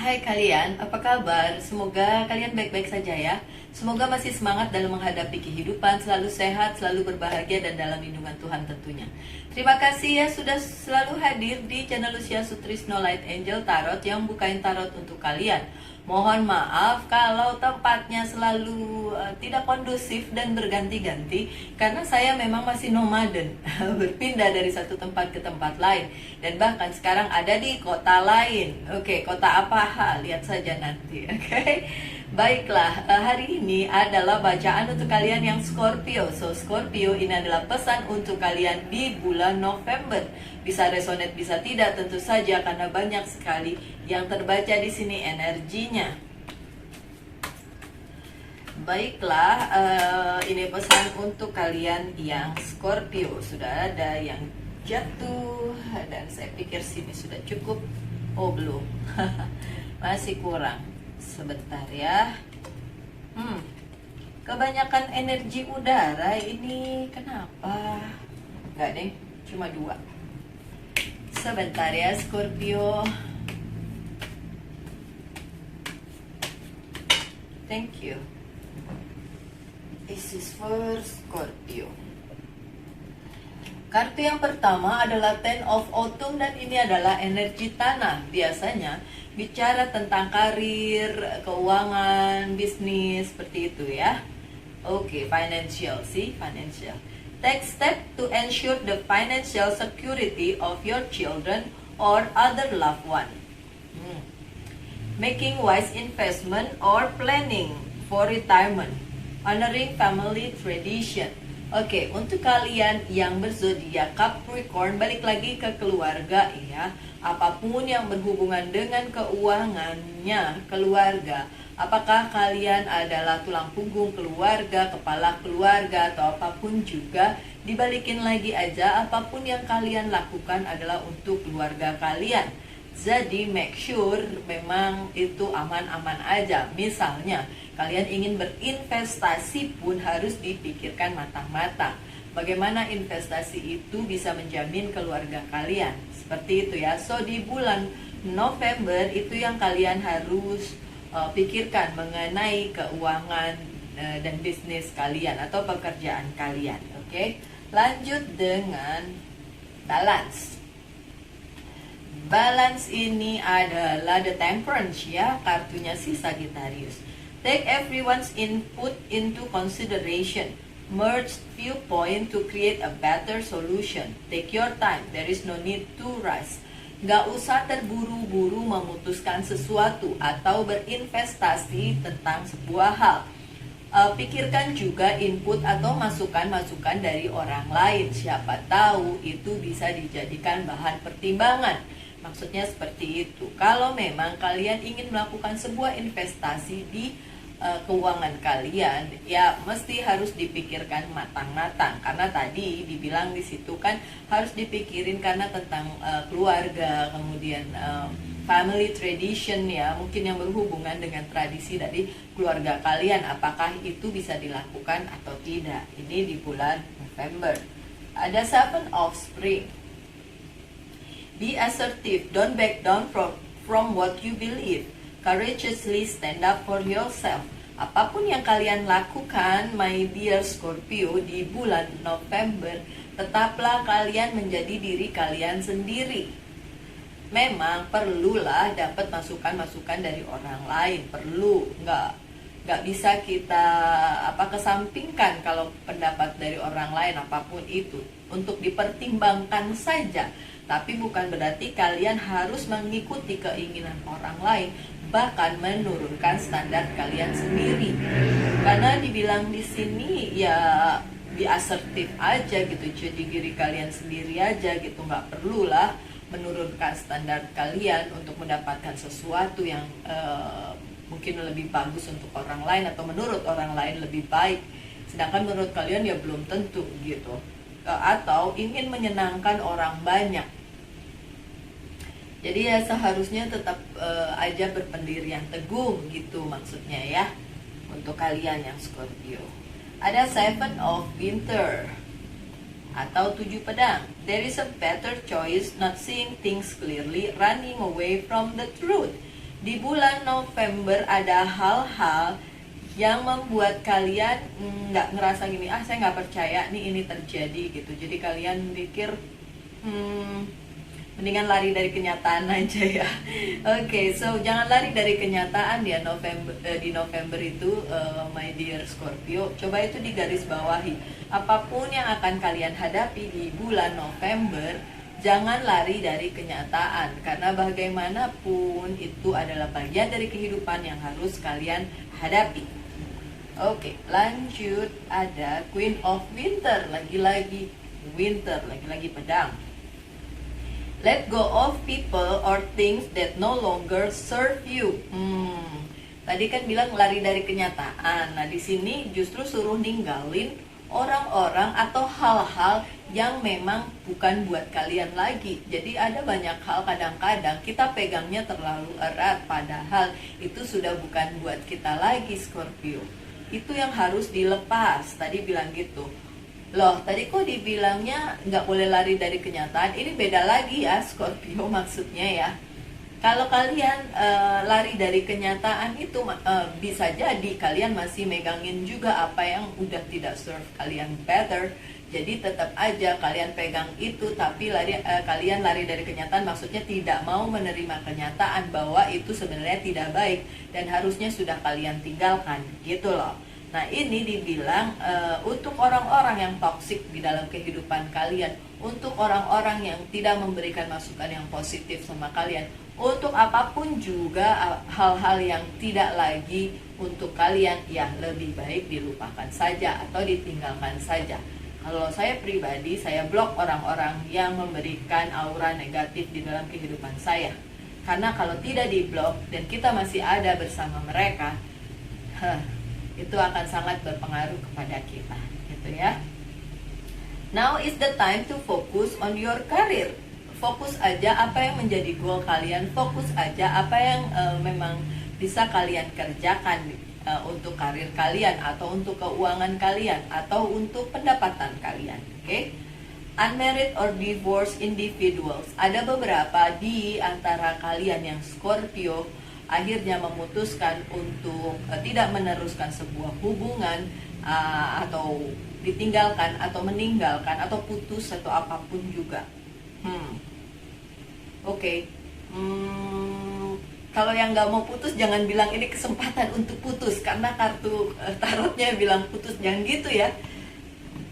Hai kalian, apa kabar? Semoga kalian baik-baik saja ya. Semoga masih semangat dalam menghadapi kehidupan, selalu sehat, selalu berbahagia dan dalam lindungan Tuhan tentunya. Terima kasih ya sudah selalu hadir di channel Lucia Sutrisno Light Angel Tarot yang bukain tarot untuk kalian. Mohon maaf kalau tempatnya selalu tidak kondusif dan berganti-ganti karena saya memang masih nomaden, berpindah dari satu tempat ke tempat lain dan bahkan sekarang ada di kota lain. Oke, kota apa? Lihat saja nanti. Oke. Baiklah, hari ini adalah bacaan untuk kalian yang Scorpio. So, Scorpio ini adalah pesan untuk kalian di bulan November. Bisa resonate, bisa tidak, tentu saja karena banyak sekali yang terbaca di sini energinya. Baiklah, ini pesan untuk kalian yang Scorpio. Sudah ada yang jatuh dan saya pikir sini sudah cukup. Oh, belum. Masih kurang. Sebentar ya. Kebanyakan energi udara ini kenapa? Enggak deh, cuma 2. Sebentar ya Scorpio. Thank you. This is for Scorpio. Kartu yang pertama adalah Ten of Autumn dan ini adalah energi tanah. Biasanya bicara tentang karir, keuangan, bisnis, seperti itu ya. Oke, financial, financial. Take step to ensure the financial security of your children or other loved one. Making wise investment or planning for retirement. Honoring family tradition. Oke, untuk kalian yang berzodiak Capricorn, balik lagi ke keluarga ya. Apapun yang berhubungan dengan keuangannya, keluarga. Apakah kalian adalah tulang punggung keluarga, kepala keluarga, atau apapun juga, dibalikin lagi aja, apapun yang kalian lakukan adalah untuk keluarga kalian. Jadi make sure memang itu aman-aman aja. Misalnya kalian ingin berinvestasi pun harus dipikirkan matang-matang. Bagaimana investasi itu bisa menjamin keluarga kalian. Seperti itu ya. So di bulan November itu yang kalian harus pikirkan mengenai keuangan dan bisnis kalian atau pekerjaan kalian. Oke. Lanjut dengan balance. Balance ini adalah the temperance ya, kartunya si Sagittarius. Take everyone's input into consideration. Merge viewpoint to create a better solution. Take your time, there is no need to rush. Gak usah terburu-buru memutuskan sesuatu atau berinvestasi tentang sebuah hal. Pikirkan juga input atau masukan-masukan dari orang lain. Siapa tahu itu bisa dijadikan bahan pertimbangan. Maksudnya seperti itu. Kalau memang kalian ingin melakukan sebuah investasi di keuangan kalian, ya mesti harus dipikirkan matang-matang. Karena tadi dibilang di situ kan harus dipikirin karena tentang keluarga, kemudian family tradition ya, mungkin yang berhubungan dengan tradisi dari keluarga kalian. Apakah itu bisa dilakukan atau tidak? Ini di bulan November. Ada Seven of Spring. Be assertive, don't back down from what you believe. Courageously stand up for yourself. Apapun yang kalian lakukan, my dear Scorpio, di bulan November, tetaplah kalian menjadi diri kalian sendiri. Memang perlulah dapat masukan-masukan dari orang lain, perlu, nggak bisa kita kesampingkan kalau pendapat dari orang lain apapun itu, untuk dipertimbangkan saja. Tapi bukan berarti kalian harus mengikuti keinginan orang lain, bahkan menurunkan standar kalian sendiri. Karena dibilang di sini ya be asertif aja gitu, jadi diri kalian sendiri aja gitu, nggak perlulah menurunkan standar kalian untuk mendapatkan sesuatu yang mungkin lebih bagus untuk orang lain atau menurut orang lain lebih baik, sedangkan menurut kalian ya belum tentu gitu. Atau ingin menyenangkan orang banyak. Jadi ya seharusnya tetap aja berpendirian teguh gitu maksudnya ya, untuk kalian yang Scorpio. Ada Seven of Winter atau 7 pedang. There is a better choice, not seeing things clearly, running away from the truth. Di bulan November ada hal-hal yang membuat kalian nggak ngerasa gini, saya nggak percaya nih ini terjadi gitu. Jadi kalian pikir mendingan lari dari kenyataan aja ya. Oke, so jangan lari dari kenyataan ya di November itu, my dear Scorpio. Coba itu digaris bawahi. Apapun yang akan kalian hadapi di bulan November, jangan lari dari kenyataan, karena bagaimanapun itu adalah bagian dari kehidupan yang harus kalian hadapi. Oke, lanjut ada Queen of Winter, lagi-lagi winter, lagi-lagi pedang. Let go of people or things that no longer serve you. Tadi kan bilang lari dari kenyataan. Nah, di sini justru suruh ninggalin orang-orang atau hal-hal yang memang bukan buat kalian lagi. Jadi ada banyak hal kadang-kadang kita pegangnya terlalu erat, padahal itu sudah bukan buat kita lagi, Scorpio. Itu yang harus dilepas. Tadi bilang gitu. Loh, tadi kok dibilangnya nggak boleh lari dari kenyataan? Ini beda lagi ya, Scorpio, maksudnya ya. Kalau kalian lari dari kenyataan itu bisa jadi kalian masih megangin juga apa yang udah tidak serve kalian better. Jadi tetap aja kalian pegang itu, tapi kalian lari dari kenyataan maksudnya tidak mau menerima kenyataan bahwa itu sebenarnya tidak baik dan harusnya sudah kalian tinggalkan, gitu loh. Nah, ini dibilang untuk orang-orang yang toksik di dalam kehidupan kalian, untuk orang-orang yang tidak memberikan masukan yang positif sama kalian, untuk apapun juga hal-hal yang tidak lagi untuk kalian, yang lebih baik dilupakan saja atau ditinggalkan saja. Kalau saya pribadi, saya blok orang-orang yang memberikan aura negatif di dalam kehidupan saya. Karena kalau tidak diblok dan kita masih ada bersama mereka, itu akan sangat berpengaruh kepada kita, gitu ya. Now is the time to focus on your career. Fokus aja apa yang menjadi goal kalian, fokus aja apa yang memang bisa kalian kerjakan untuk karir kalian, atau untuk keuangan kalian, atau untuk pendapatan kalian, oke? Unmarried or divorced individuals, ada beberapa di antara kalian yang Scorpio akhirnya memutuskan untuk tidak meneruskan sebuah hubungan, atau ditinggalkan, atau meninggalkan, atau putus, atau apapun juga. Oke. Kalau yang nggak mau putus, jangan bilang ini kesempatan untuk putus, karena kartu tarotnya bilang putus, jangan gitu ya.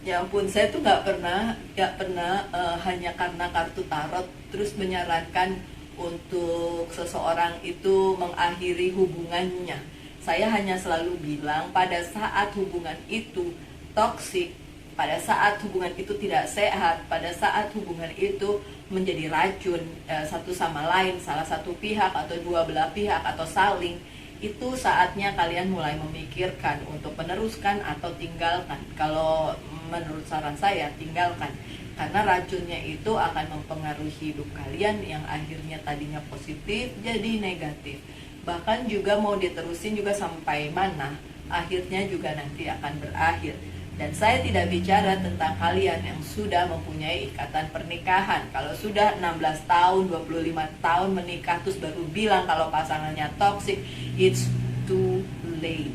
Ya ampun, saya tuh nggak pernah hanya karena kartu tarot terus menyarankan untuk seseorang itu mengakhiri hubungannya. Saya hanya selalu bilang pada saat hubungan itu toksik, pada saat hubungan itu tidak sehat, pada saat hubungan itu menjadi racun satu sama lain, salah satu pihak atau dua belah pihak atau saling, itu saatnya kalian mulai memikirkan untuk meneruskan atau tinggalkan. Kalau menurut saran saya, tinggalkan. Karena racunnya itu akan mempengaruhi hidup kalian yang akhirnya tadinya positif jadi negatif. Bahkan juga mau diterusin juga sampai mana, akhirnya juga nanti akan berakhir. Dan saya tidak bicara tentang kalian yang sudah mempunyai ikatan pernikahan. Kalau sudah 16 tahun, 25 tahun menikah terus baru bilang kalau pasangannya toxic, it's too late.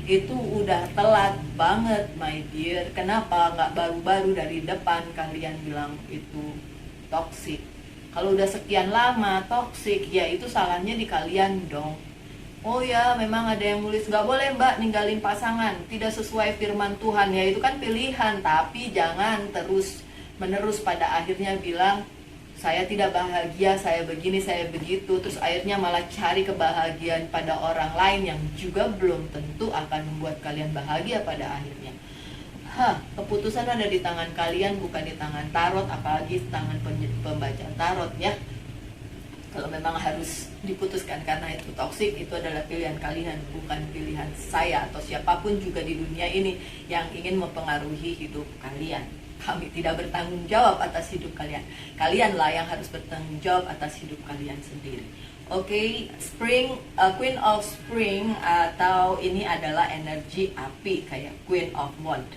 Itu udah telat banget, my dear. Kenapa nggak baru-baru dari depan kalian bilang itu toxic? Kalau udah sekian lama toxic, ya itu salahnya di kalian dong. Oh ya, memang ada yang nulis nggak boleh mbak ninggalin pasangan, tidak sesuai firman Tuhan. Ya itu kan pilihan, tapi jangan terus menerus pada akhirnya bilang saya tidak bahagia, saya begini, saya begitu, terus akhirnya malah cari kebahagiaan pada orang lain yang juga belum tentu akan membuat kalian bahagia pada akhirnya. Keputusan ada di tangan kalian, bukan di tangan tarot, apalagi tangan pembaca tarot ya. Kalau memang harus diputuskan karena itu toksik, itu adalah pilihan kalian, bukan pilihan saya atau siapapun juga di dunia ini yang ingin mempengaruhi hidup kalian. Kami tidak bertanggung jawab atas hidup kalian. Kalianlah yang harus bertanggung jawab atas hidup kalian sendiri. Oke, Spring, Queen of Spring, atau ini adalah energi api kayak Queen of Wands.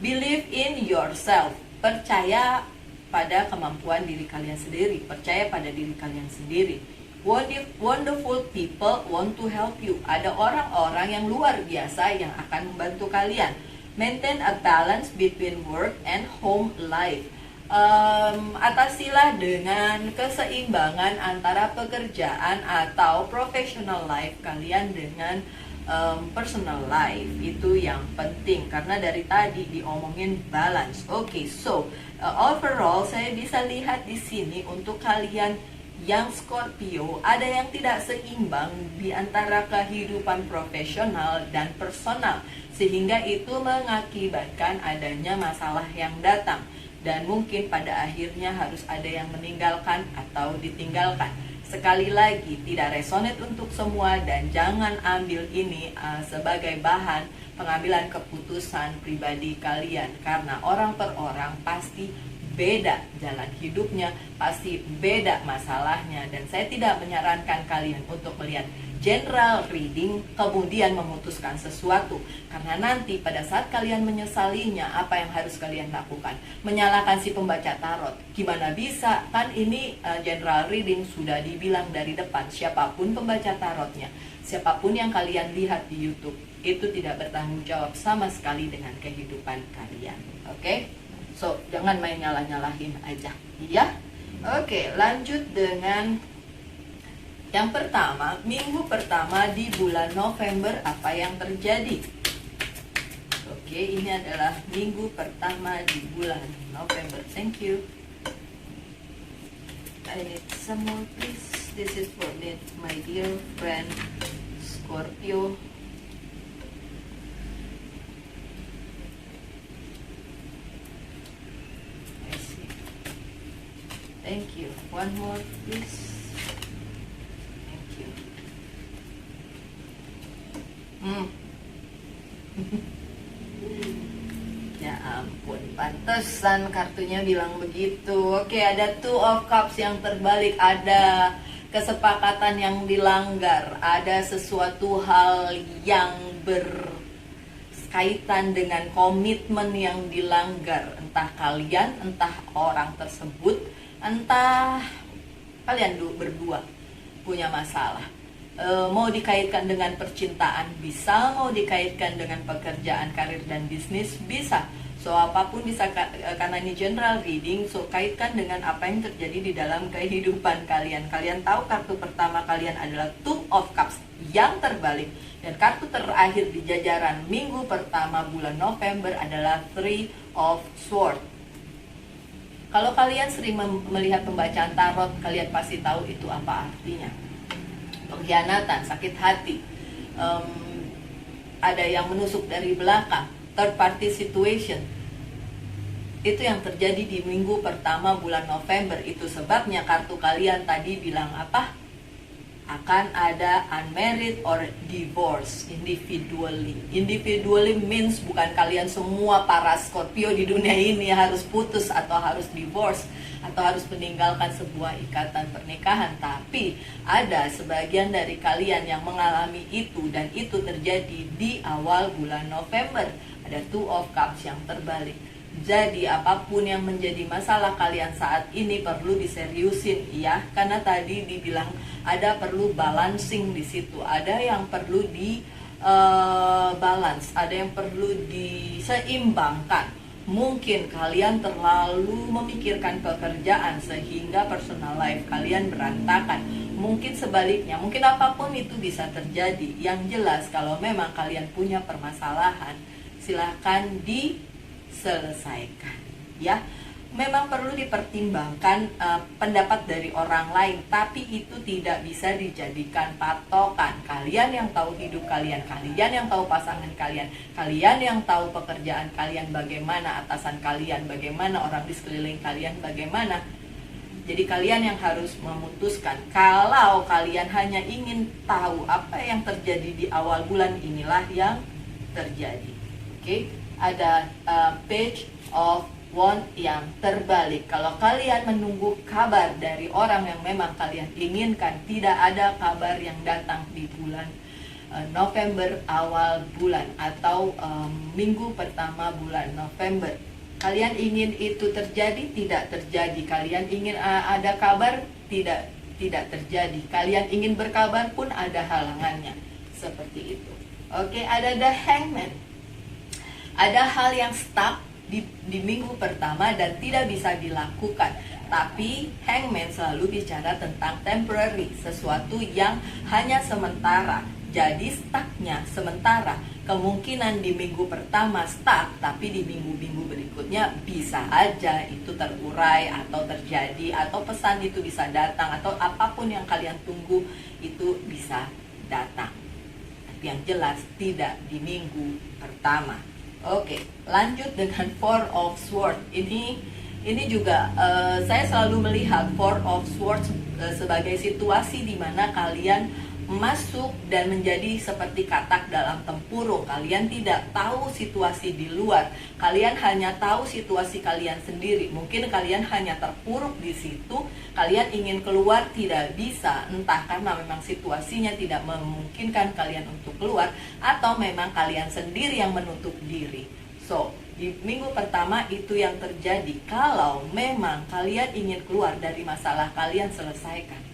Believe in yourself. Percaya pada kemampuan diri kalian sendiri. Percaya pada diri kalian sendiri. Wonderful people want to help you. Ada orang-orang yang luar biasa yang akan membantu kalian. Maintain a balance between work and home life. Atasilah dengan keseimbangan antara pekerjaan atau professional life kalian dengan personal life. Itu yang penting karena dari tadi diomongin balance. Oke, so overall saya bisa lihat di sini untuk kalian yang Scorpio ada yang tidak seimbang di antara kehidupan profesional dan personal, sehingga itu mengakibatkan adanya masalah yang datang. Dan mungkin pada akhirnya harus ada yang meninggalkan atau ditinggalkan. Sekali lagi, tidak resonate untuk semua dan jangan ambil ini sebagai bahan pengambilan keputusan pribadi kalian. Karena orang per orang pasti beda jalan hidupnya, pasti beda masalahnya. Dan saya tidak menyarankan kalian untuk melihat general reading kemudian memutuskan sesuatu, karena nanti pada saat kalian menyesalinya, apa yang harus kalian lakukan? Menyalahkan si pembaca tarot. Gimana bisa? Kan ini general reading sudah dibilang dari depan, siapapun pembaca tarotnya, siapapun yang kalian lihat di YouTube, itu tidak bertanggung jawab sama sekali dengan kehidupan kalian. Oke? So, jangan main nyalah-nyalahin aja. Iya? Oke, lanjut dengan yang pertama, minggu pertama di bulan November, apa yang terjadi? Oke, ini adalah minggu pertama di bulan November. Thank you. I need some more, please. This is for my dear friend Scorpio. I see. Thank you. One more, please. Ya ampun, pantesan kartunya bilang begitu. Oke, ada Two of Cups yang terbalik. Ada kesepakatan yang dilanggar. Ada sesuatu hal yang berkaitan dengan komitmen yang dilanggar. Entah kalian, entah orang tersebut, entah kalian berdua punya masalah. Mau dikaitkan dengan percintaan bisa, mau dikaitkan dengan pekerjaan, karir dan bisnis bisa. So apapun bisa, karena ini general reading, so kaitkan dengan apa yang terjadi di dalam kehidupan kalian. Kalian tahu kartu pertama kalian adalah Two of Cups yang terbalik, dan kartu terakhir di jajaran minggu pertama bulan November adalah Three of Swords. Kalau kalian sering melihat pembacaan tarot, kalian pasti tahu itu apa artinya. Pengkhianatan, sakit hati, ada yang menusuk dari belakang, third party situation. Itu yang terjadi di minggu pertama bulan November. Itu sebabnya kartu kalian tadi bilang apa? Akan ada unmarried or divorce individually. Individually means bukan kalian semua para Scorpio di dunia ini harus putus atau harus divorce atau harus meninggalkan sebuah ikatan pernikahan, tapi ada sebagian dari kalian yang mengalami itu, dan itu terjadi di awal bulan November. Ada Two of Cups yang terbalik. Jadi apapun yang menjadi masalah kalian saat ini perlu diseriusin, ya, karena tadi dibilang ada perlu balancing di situ, ada yang perlu di balance, ada yang perlu diseimbangkan. Mungkin kalian terlalu memikirkan pekerjaan sehingga personal life kalian berantakan. Mungkin sebaliknya, mungkin apapun itu bisa terjadi. Yang jelas kalau memang kalian punya permasalahan, silahkan diselesaikan, ya. Memang perlu dipertimbangkan pendapat dari orang lain, tapi itu tidak bisa dijadikan patokan. Kalian yang tahu hidup kalian, kalian yang tahu pasangan kalian, kalian yang tahu pekerjaan kalian bagaimana, atasan kalian bagaimana, orang di sekeliling kalian bagaimana. Jadi kalian yang harus memutuskan. Kalau kalian hanya ingin tahu apa yang terjadi di awal bulan, inilah yang terjadi. Oke, ada page of Wand yang terbalik. Kalau kalian menunggu kabar dari orang yang memang kalian inginkan, tidak ada kabar yang datang di bulan November awal bulan atau minggu pertama bulan November. Kalian ingin itu terjadi, tidak terjadi. Kalian ingin ada kabar, tidak tidak terjadi. Kalian ingin berkabar pun ada halangannya. Seperti itu. Oke, ada the hangman. Ada hal yang stuck di minggu pertama dan tidak bisa dilakukan. Tapi hangman selalu bicara tentang temporary, sesuatu yang hanya sementara. Jadi stucknya sementara. Kemungkinan di minggu pertama stuck, tapi di minggu-minggu berikutnya bisa aja itu terurai atau terjadi, atau pesan itu bisa datang, atau apapun yang kalian tunggu itu bisa datang. Tapi yang jelas tidak di minggu pertama. Oke, lanjut dengan Four of Swords. Ini juga saya selalu melihat Four of Swords sebagai situasi di mana kalian masuk dan menjadi seperti katak dalam tempurung. Kalian tidak tahu situasi di luar. Kalian hanya tahu situasi kalian sendiri. Mungkin kalian hanya terpuruk di situ. Kalian ingin keluar tidak bisa. Entah karena memang situasinya tidak memungkinkan kalian untuk keluar, atau memang kalian sendiri yang menutup diri. So, di minggu pertama itu yang terjadi. Kalau memang kalian ingin keluar dari masalah, kalian selesaikan.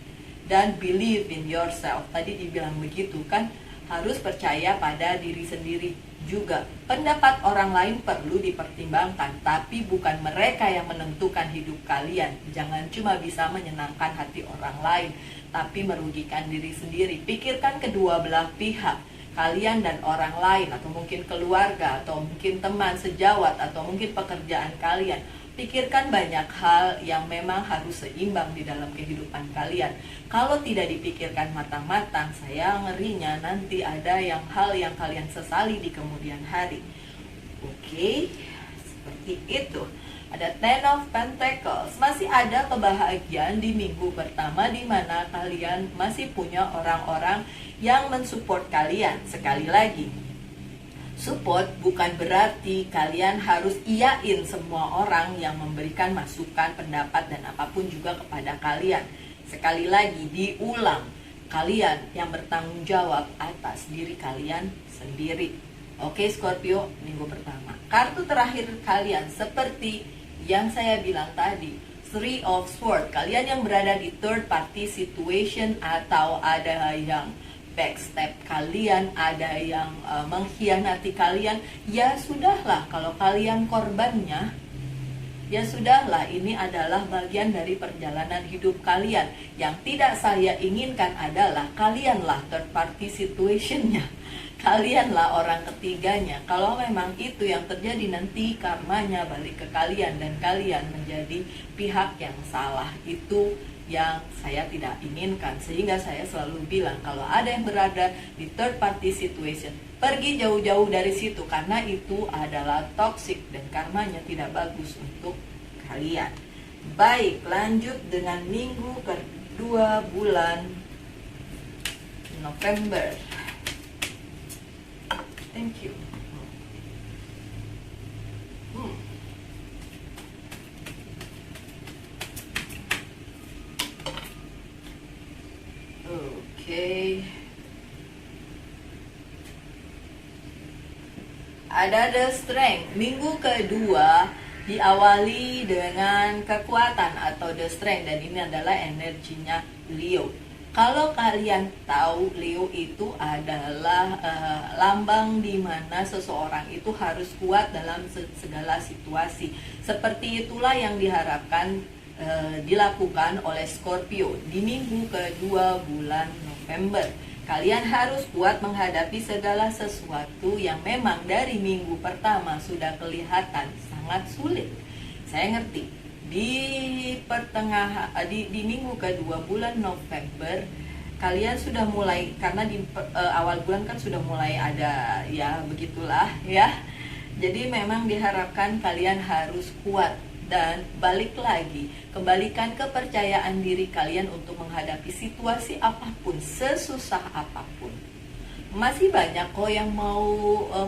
Dan believe in yourself. Tadi dibilang begitu kan, harus percaya pada diri sendiri juga. Pendapat orang lain perlu dipertimbangkan, tapi bukan mereka yang menentukan hidup kalian. Jangan cuma bisa menyenangkan hati orang lain, tapi merugikan diri sendiri. Pikirkan kedua belah pihak, kalian dan orang lain, atau mungkin keluarga, atau mungkin teman sejawat, atau mungkin pekerjaan kalian. Pikirkan banyak hal yang memang harus seimbang di dalam kehidupan kalian. Kalau tidak dipikirkan matang-matang, saya ngerinya nanti ada hal yang kalian sesali di kemudian hari. Oke, seperti itu. Ada Ten of Pentacles. Masih ada kebahagiaan di minggu pertama, di mana kalian masih punya orang-orang yang mensupport kalian. Sekali lagi, support bukan berarti kalian harus iyain semua orang yang memberikan masukan, pendapat, dan apapun juga kepada kalian. Sekali lagi, diulang, kalian yang bertanggung jawab atas diri kalian sendiri. Oke, Scorpio, minggu pertama. Kartu terakhir kalian seperti yang saya bilang tadi, Three of Swords. Kalian yang berada di third party situation, atau ada yang backstab kalian, ada yang mengkhianati kalian, ya sudahlah. Kalau kalian korbannya, ya sudahlah. Ini adalah bagian dari perjalanan hidup kalian. Yang tidak saya inginkan adalah kalianlah third party situationnya, kalianlah orang ketiganya. Kalau memang itu yang terjadi, nanti karmanya balik ke kalian dan kalian menjadi pihak yang salah. Itu yang saya tidak inginkan. Sehingga saya selalu bilang, kalau ada yang berada di third party situation, pergi jauh-jauh dari situ, karena itu adalah toxic dan karmanya tidak bagus untuk kalian. Baik, lanjut dengan minggu kedua bulan November. Thank you. Oke. Ada the strength. Minggu kedua diawali dengan kekuatan atau the strength, dan ini adalah energinya Leo. Kalau kalian tahu, Leo itu adalah lambang di mana seseorang itu harus kuat dalam segala situasi. Seperti itulah yang diharapkan dilakukan oleh Scorpio di minggu kedua bulan November. Kalian harus kuat menghadapi segala sesuatu yang memang dari minggu pertama sudah kelihatan sangat sulit. Saya ngerti. Di pertengahan di minggu kedua bulan November, kalian sudah mulai, karena di awal bulan kan sudah mulai ada, ya begitulah ya. Jadi memang diharapkan kalian harus kuat dan balik lagi, kembalikan kepercayaan diri kalian untuk menghadapi situasi apapun, sesusah apapun. Masih banyak kok yang mau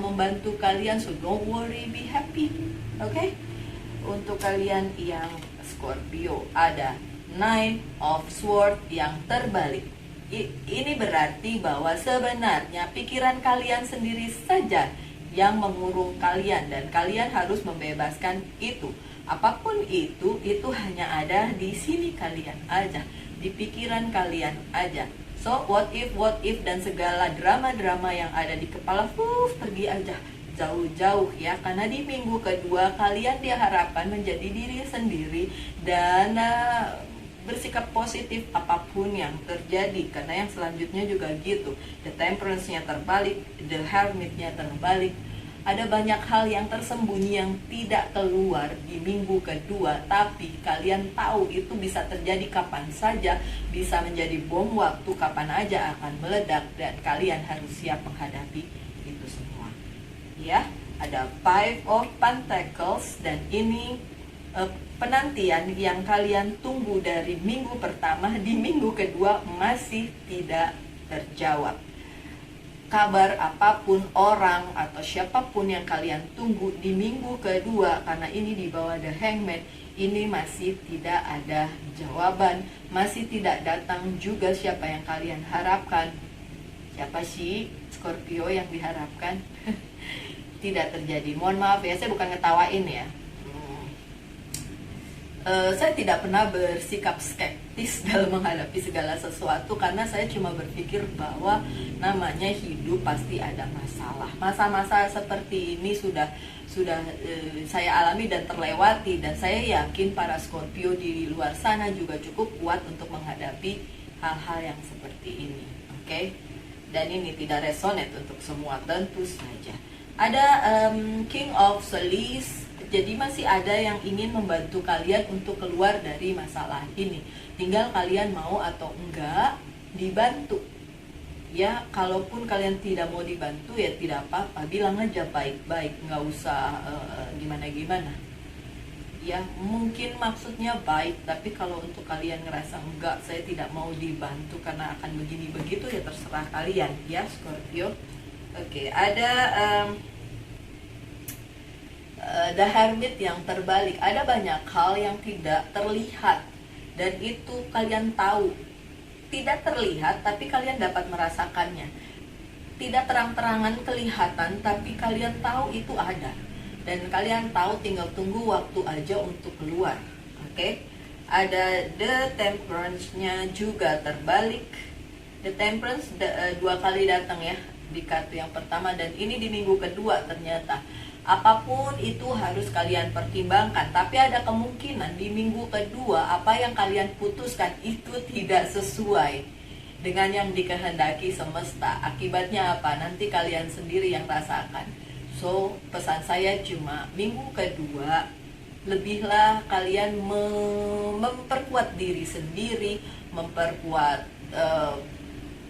membantu kalian, so don't worry, be happy. Oke? Untuk kalian yang Scorpio, ada Nine of Swords yang terbalik. Ini berarti bahwa sebenarnya pikiran kalian sendiri saja yang mengurung kalian, dan kalian harus membebaskan itu. Apapun itu hanya ada di sini kalian aja. di pikiran kalian aja. So what if dan segala drama-drama yang ada di kepala pergi aja jauh-jauh ya, karena di minggu kedua kalian diharapkan menjadi diri sendiri dan bersikap positif apapun yang terjadi, karena yang selanjutnya juga gitu. The Temperance-nya terbalik, The Hermit-nya terbalik. Ada banyak hal yang tersembunyi yang tidak keluar di minggu kedua, tapi kalian tahu itu bisa terjadi kapan saja, bisa menjadi bom waktu kapan aja akan meledak, dan kalian harus siap menghadapi itu semua. Ya, ada Five of Pentacles, dan ini penantian yang kalian tunggu dari minggu pertama di minggu kedua masih tidak terjawab. Kabar apapun, orang atau siapapun yang kalian tunggu di minggu kedua, karena ini di bawah The Hangman, ini masih tidak ada jawaban, masih tidak datang juga siapa yang kalian harapkan. Siapa sih Scorpio yang diharapkan? Tidak terjadi. Mohon maaf ya, saya bukan ngetawain ya. Saya tidak pernah bersikap skeptis dalam menghadapi segala sesuatu, karena saya cuma berpikir bahwa namanya hidup pasti ada masalah. Masa-masa seperti ini sudah saya alami dan terlewati, dan saya yakin para Scorpio di luar sana juga cukup kuat untuk menghadapi hal-hal yang seperti ini. Oke? Dan ini tidak resonate untuk semua, tentu saja. Ada King of Swords. Jadi masih ada yang ingin membantu kalian untuk keluar dari masalah ini. Tinggal kalian mau atau enggak dibantu. Ya, kalaupun kalian tidak mau dibantu ya tidak apa-apa, bilang aja baik-baik, nggak usah gimana-gimana. Ya, mungkin maksudnya baik, tapi kalau untuk kalian ngerasa enggak, saya tidak mau dibantu karena akan begini begitu, ya terserah kalian ya Scorpio. Oke, ada The Hermit yang terbalik. Ada banyak hal yang tidak terlihat, dan itu kalian tahu tidak terlihat, tapi kalian dapat merasakannya. Tidak terang-terangan kelihatan, tapi kalian tahu itu ada, dan kalian tahu tinggal tunggu waktu aja untuk keluar. Oke? Ada The Temperance-nya juga terbalik. The Temperance dua kali datang ya di kartu yang pertama, dan ini di minggu kedua. Ternyata apapun itu harus kalian pertimbangkan, tapi ada kemungkinan di minggu kedua apa yang kalian putuskan itu tidak sesuai dengan yang dikehendaki semesta. Akibatnya apa? Nanti kalian sendiri yang rasakan. So, pesan saya cuma minggu kedua lebihlah kalian memperkuat diri sendiri, memperkuat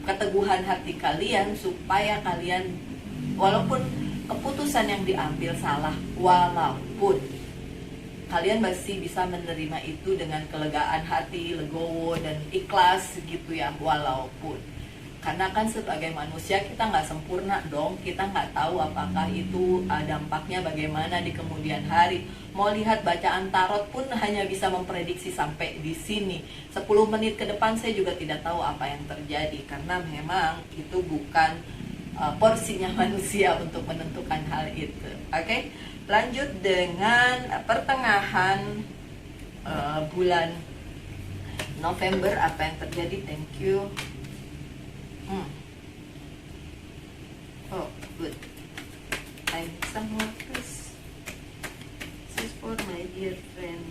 keteguhan hati kalian, supaya kalian walaupun keputusan yang diambil salah, walaupun kalian masih bisa menerima itu dengan kelegaan hati, legowo dan ikhlas gitu ya, walaupun. Karena kan sebagai manusia kita nggak sempurna dong, kita nggak tahu apakah itu dampaknya bagaimana di kemudian hari. Mau lihat bacaan tarot pun hanya bisa memprediksi sampai di sini. 10 menit ke depan saya juga tidak tahu apa yang terjadi, karena memang itu bukan porsinya manusia untuk menentukan hal itu. Oke, lanjut dengan pertengahan bulan November, apa yang terjadi? Thank you. Oh, good. I need some more, please. This is for my dear friend.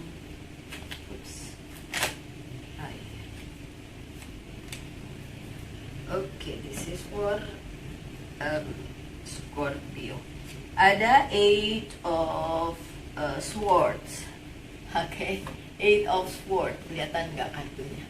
Oops. Hi. Okay, this is for Scorpio. Ada Eight of Swords. Oke, Eight of Swords. Kelihatan nggak kartunya?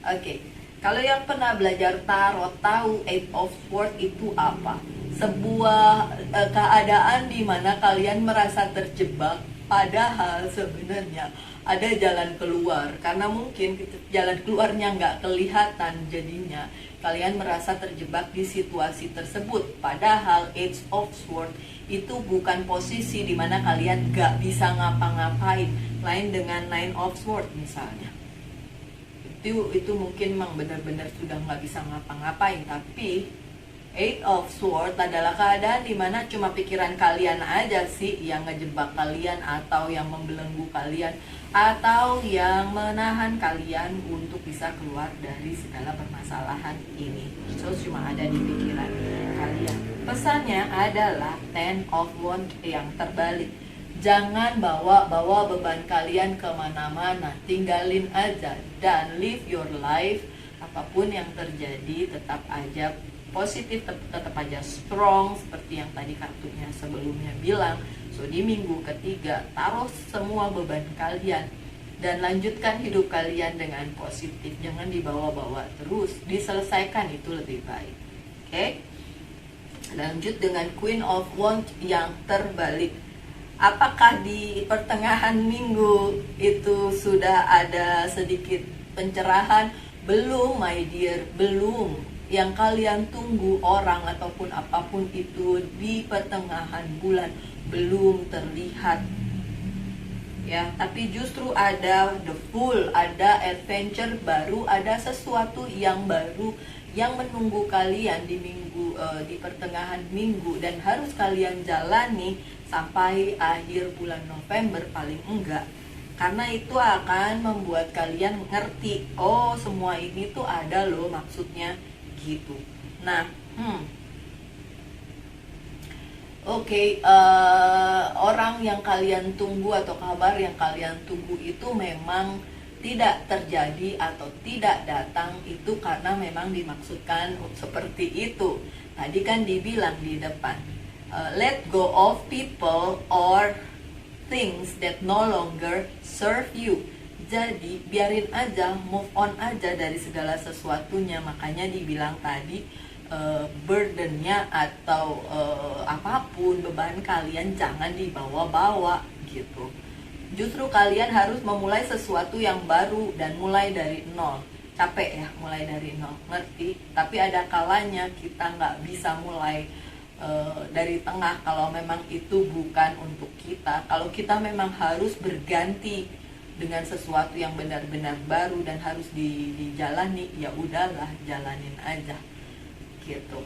Oke, kalau yang pernah belajar tarot tahu Eight of Swords itu apa? Sebuah keadaan di mana kalian merasa terjebak, padahal sebenarnya ada jalan keluar. Karena mungkin jalan keluarnya nggak kelihatan, jadinya kalian merasa terjebak di situasi tersebut. Padahal Eight of Swords itu bukan posisi di mana kalian gak bisa ngapa-ngapain, lain dengan Nine of Swords misalnya. Itu mungkin memang benar-benar sudah gak bisa ngapa-ngapain, tapi Eight of Swords adalah keadaan dimana cuma pikiran kalian aja sih yang ngejebak kalian, atau yang membelenggu kalian, atau yang menahan kalian untuk bisa keluar dari segala permasalahan ini. So cuma ada di pikiran kalian. Pesannya adalah Ten of Wands yang terbalik. Jangan bawa beban kalian kemana-mana, tinggalin aja dan live your life. Apapun yang terjadi tetap aja positif, tetap aja strong, seperti yang tadi kartunya sebelumnya bilang. So di minggu ketiga, taruh semua beban kalian dan lanjutkan hidup kalian dengan positif. Jangan dibawa-bawa terus, diselesaikan itu lebih baik. Oke? Lanjut dengan Queen of Wands yang terbalik. Apakah di pertengahan minggu itu sudah ada sedikit pencerahan? Belum, my dear, belum. Yang kalian tunggu, orang ataupun apapun itu di pertengahan bulan belum terlihat ya, tapi justru ada the Fool, ada adventure baru, ada sesuatu yang baru yang menunggu kalian di minggu di pertengahan minggu, dan harus kalian jalani sampai akhir bulan November paling enggak, karena itu akan membuat kalian ngerti, oh semua ini tuh ada loh maksudnya gitu. Nah, Oke, orang yang kalian tunggu atau kabar yang kalian tunggu itu memang tidak terjadi atau tidak datang, itu karena memang dimaksudkan seperti itu. Tadi kan dibilang di depan, let go of people or things that no longer serve you. Jadi biarin aja, move on aja dari segala sesuatunya. Makanya dibilang tadi burdennya atau apapun beban kalian jangan dibawa-bawa gitu. Justru kalian harus memulai sesuatu yang baru dan mulai dari nol. Capek ya mulai dari nol, ngerti? Tapi ada kalanya kita nggak bisa mulai dari tengah kalau memang itu bukan untuk kita. Kalau kita memang harus berganti dengan sesuatu yang benar-benar baru dan harus dijalani, ya udahlah, jalanin aja gitu,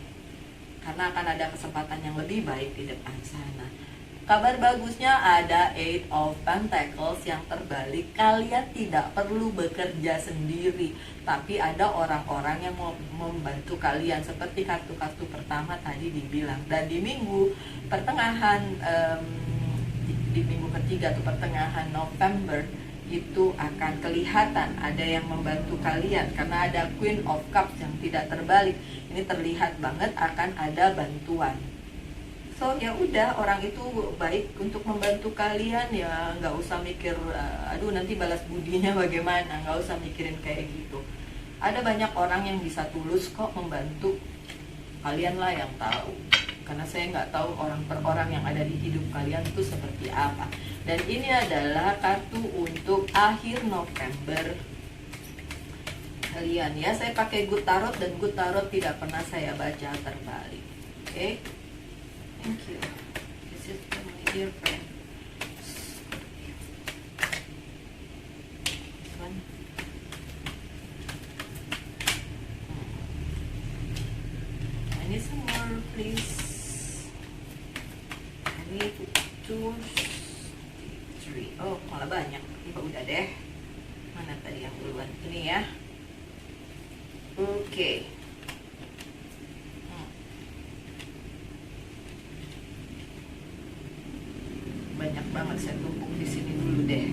karena akan ada kesempatan yang lebih baik di depan sana. Kabar bagusnya ada Eight of Pentacles yang terbalik. Kalian tidak perlu bekerja sendiri, tapi ada orang-orang yang mau membantu kalian, seperti kartu-kartu pertama tadi dibilang. Dan di minggu pertengahan di minggu ketiga atau pertengahan November itu akan kelihatan ada yang membantu kalian, karena ada Queen of Cups yang tidak terbalik. Ini terlihat banget akan ada bantuan. So ya udah, orang itu baik untuk membantu kalian, ya nggak usah mikir aduh nanti balas budinya bagaimana, nggak usah mikirin kayak gitu. Ada banyak orang yang bisa tulus kok membantu, kalian lah yang tahu, karena saya nggak tahu orang per orang yang ada di hidup kalian itu seperti apa. Dan ini adalah kartu untuk akhir November kalian ya. Saya pakai Good Tarot, dan Good Tarot tidak pernah saya baca terbalik. Oke, thank you. This is for my dear friend. I need some more, please. I need 2, 3. Oh, malah banyak. Ini udah deh. Mana tadi yang duluan? Ini ya. Oke. Banyak banget, saya tumpuk di sini dulu deh.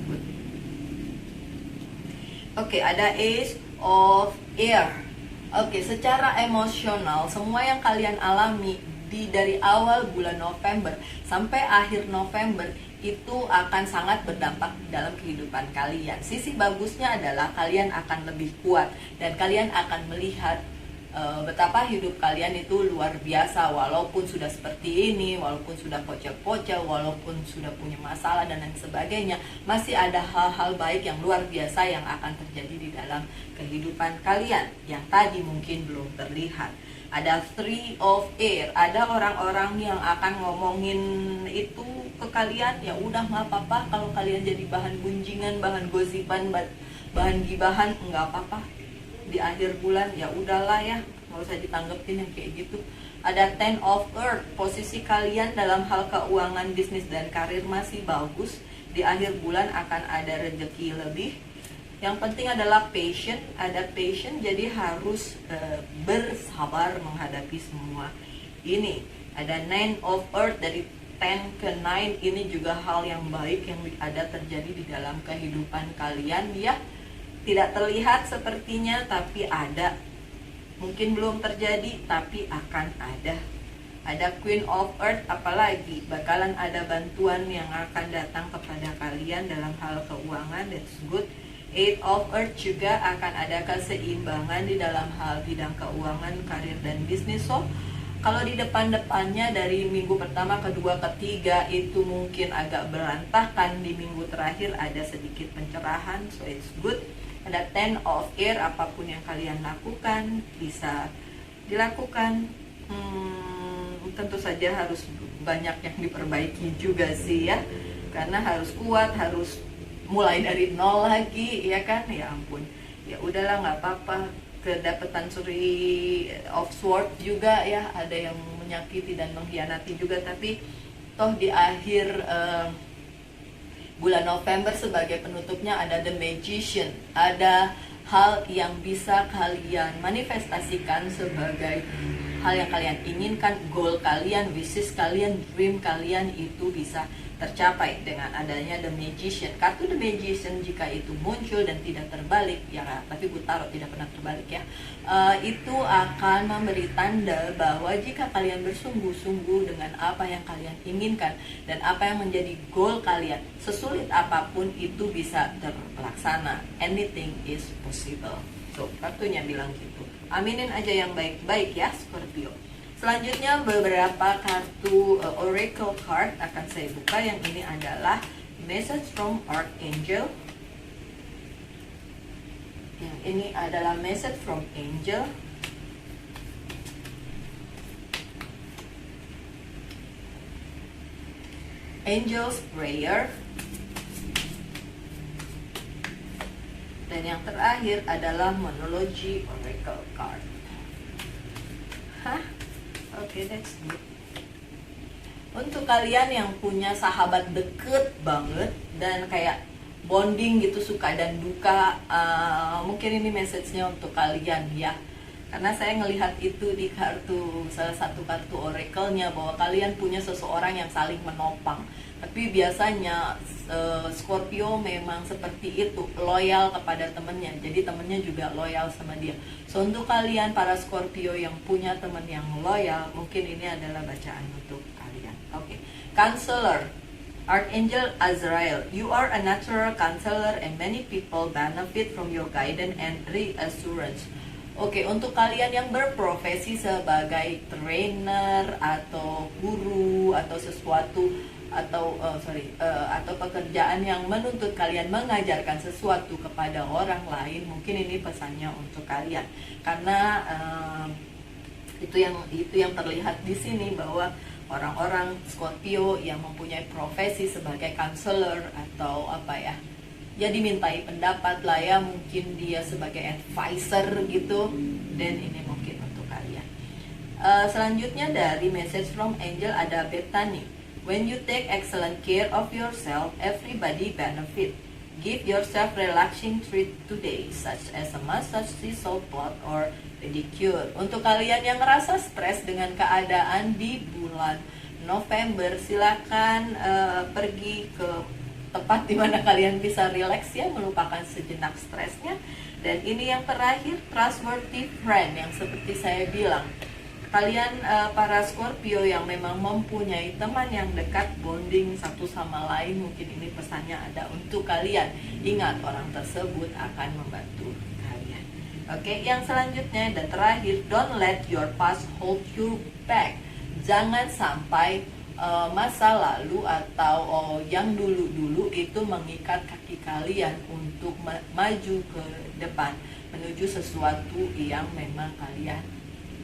Good. Oke, ada Ace of Air. Oke, secara emosional semua yang kalian alami dari awal bulan November sampai akhir November itu akan sangat berdampak dalam kehidupan kalian. Sisi bagusnya adalah kalian akan lebih kuat dan kalian akan melihat betapa hidup kalian itu luar biasa, walaupun sudah seperti ini, walaupun sudah pocel-pocel, walaupun sudah punya masalah dan lain sebagainya, masih ada hal-hal baik yang luar biasa yang akan terjadi di dalam kehidupan kalian yang tadi mungkin belum terlihat. Ada 3 of Air, ada orang-orang yang akan ngomongin itu ke kalian, ya udah nggak apa-apa kalau kalian jadi bahan gunjingan, bahan gosipan, bahan gibahan, nggak apa-apa. Di akhir bulan ya udahlah ya, nggak usah ditanggepin yang kayak gitu. Ada Ten of Earth, posisi kalian dalam hal keuangan, bisnis, dan karir masih bagus. Di akhir bulan akan ada rezeki lebih. Yang penting adalah patient, ada patient, jadi harus bersabar menghadapi semua ini. Ada Nine of Earth, dari 10 ke 9, ini juga hal yang baik yang ada terjadi di dalam kehidupan kalian ya. Tidak terlihat sepertinya, tapi ada. Mungkin belum terjadi, tapi akan ada. Ada Queen of Earth, apalagi bakalan ada bantuan yang akan datang kepada kalian dalam hal keuangan, that's good. Eight of Earth juga akan ada keseimbangan di dalam hal bidang keuangan, karir, dan bisnis. So, kalau di depan-depannya dari minggu pertama, kedua, ketiga itu mungkin agak berantakan, di minggu terakhir ada sedikit pencerahan, so it's good. Ada Ten of Air, apapun yang kalian lakukan bisa dilakukan. Tentu saja harus banyak yang diperbaiki juga sih ya, karena harus kuat, harus mulai dari nol lagi ya kan. Ya ampun, ya udahlah, nggak apa-apa. Kedapetan Three of Swords juga ya, ada yang menyakiti dan mengkhianati juga, tapi toh di akhir bulan November sebagai penutupnya ada The Magician. Ada hal yang bisa kalian manifestasikan sebagai hal yang kalian inginkan, goal kalian, wishes kalian, dream kalian itu bisa tercapai dengan adanya The Magician. Kartu The Magician jika itu muncul dan tidak terbalik, ya tapi gue taruh tidak pernah terbalik ya, itu akan memberi tanda bahwa jika kalian bersungguh-sungguh dengan apa yang kalian inginkan dan apa yang menjadi goal kalian, sesulit apapun itu bisa terlaksana. Anything is possible. So, kartunya bilang gitu. Aminin aja yang baik-baik ya Scorpio. Selanjutnya beberapa kartu Oracle card akan saya buka. Yang ini adalah Message from Archangel. Yang ini adalah Message from Angel. Angel's Prayer. Dan yang terakhir adalah Monology Oracle card. Hah? Oke, that's good. Untuk kalian yang punya sahabat deket banget dan kayak bonding gitu, suka dan duka, mungkin ini message-nya untuk kalian ya. Karena saya ngelihat itu di kartu, salah satu kartu oracle-nya, bahwa kalian punya seseorang yang saling menopang. Tapi biasanya Scorpio memang seperti itu, loyal kepada temennya, jadi temennya juga loyal sama dia. So untuk kalian para Scorpio yang punya teman yang loyal, mungkin ini adalah bacaan untuk kalian. Oke, Counselor Archangel Azrael, you are a natural counselor and many people benefit from your guidance and reassurance. Oke, untuk kalian yang berprofesi sebagai trainer atau guru atau sesuatu atau atau pekerjaan yang menuntut kalian mengajarkan sesuatu kepada orang lain, mungkin ini pesannya untuk kalian. Karena itu yang terlihat di sini, bahwa orang-orang Scorpio yang mempunyai profesi sebagai counselor atau apa ya, ya dimintai pendapat lah ya, mungkin dia sebagai advisor gitu, dan ini mungkin untuk kalian. Selanjutnya dari Message from Angel ada Bethany. When you take excellent care of yourself, everybody benefit. Give yourself relaxing treat today, such as a massage, sea salt bath, or pedicure. Untuk kalian yang ngerasa stres dengan keadaan di bulan November, silakan pergi ke tempat di mana kalian bisa relax ya, melupakan sejenak stresnya. Dan ini yang terakhir, trustworthy friend, yang seperti saya bilang, kalian para Scorpio yang memang mempunyai teman yang dekat, bonding satu sama lain, mungkin ini pesannya ada untuk kalian. Ingat, orang tersebut akan membantu kalian. Oke, yang selanjutnya dan terakhir, don't let your past hold you back. Jangan sampai masa lalu atau yang dulu-dulu itu mengikat kaki kalian untuk maju ke depan menuju sesuatu yang memang kalian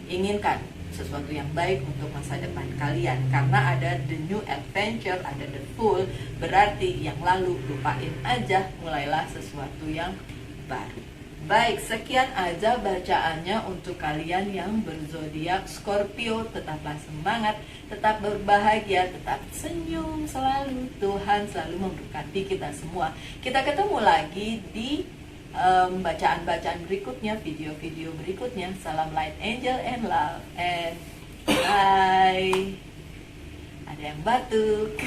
inginkan, sesuatu yang baik untuk masa depan kalian. Karena ada the new adventure, ada the fool, berarti yang lalu lupain aja, mulailah sesuatu yang baru. Baik, sekian aja bacaannya untuk kalian yang berzodiak Scorpio. Tetaplah semangat, tetap berbahagia, tetap senyum selalu. Tuhan selalu memberkati kita semua. Kita ketemu lagi di bacaan-bacaan berikutnya, video-video berikutnya. Salam light, angel, and love, and bye. Ada yang batuk.